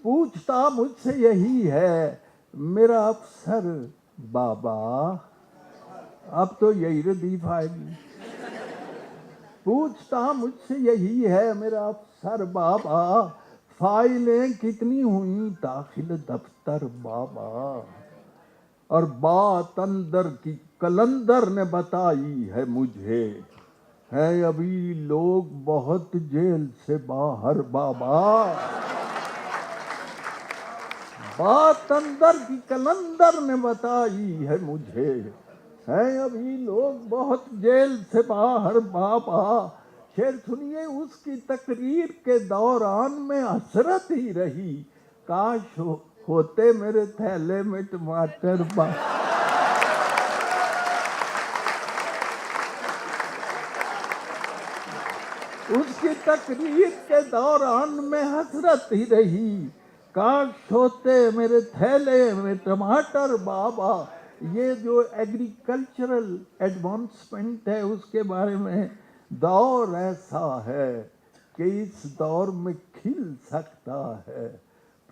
پوچھتا مجھ سے یہی ہے میرا افسر بابا. اب تو یہی ردیف آئے گی. پوچھتا مجھ سے یہی ہے میرا افسر بابا، فائلیں کتنی ہوئیں داخل دفتر بابا، اور بات اندر کی کلندر نے بتائی ہے مجھے، ہے ابھی لوگ بہت جیل سے باہر بابا. بات اندر کی کلندر نے بتائی ہے مجھے، ہے ابھی لوگ بہت جیل سے باہر بابا. شعر سنیے، اس کی تقریر کے دوران میں حسرت ہی رہی، کاش ہوتے میرے تھیلے میں ٹماٹر بابا. اس کی تقریر کے دوران میں حسرت ہی رہی، کاش ہوتے میرے تھیلے میں ٹماٹر بابا. یہ جو ایگریکلچرل ایڈوانسمنٹ ہے اس کے بارے میں، دور ایسا ہے کہ اس دور میں کھل سکتا ہے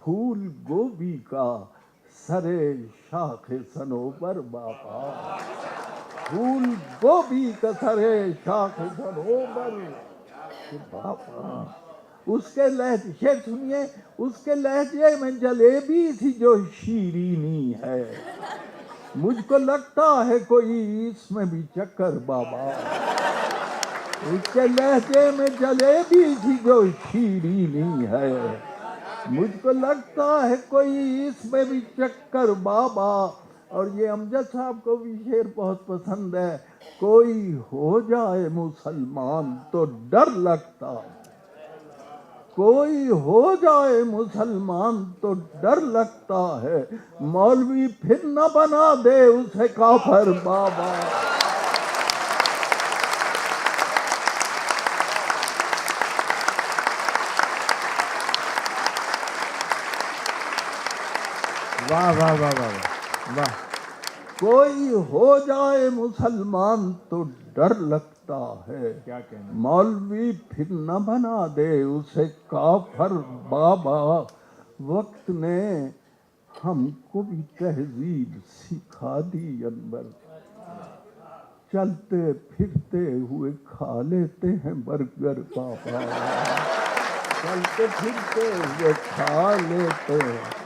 پھول گوبھی کا سرے شاخ صنوبر بابا. پھول گوبھی کا سرے شاخ صنوبر بابا. اس کے لہجے، شعر سنیے، اس کے لہجے میں جلیبی سی جو شیرینی ہے، مجھ کو لگتا ہے کوئی اس میں بھی چکر بابا. اس کے لہجے میں جلیبی سی جو شیرینی ہے، مجھ کو لگتا ہے کوئی اس میں بھی چکر بابا. اور یہ امجد صاحب کو بھی شعر بہت پسند ہے، کوئی ہو جائے مسلمان تو ڈر لگتا، کوئی ہو جائے مسلمان تو ڈر لگتا ہے، مولوی پھر نہ بنا دے اسے کافر بابا. واہ واہ واہ واہ واہ. کوئی ہو جائے مسلمان تو ڈر لگتا ہے، کیا کہنا. مولوی پھر نہ بنا دے اسے کافر بابا. وقت نے ہم کو بھی تہذیب سکھا دی انور، چلتے پھرتے ہوئے کھا لیتے ہیں برگر بابا. چلتے پھرتے ہوئے کھا لیتے ہیں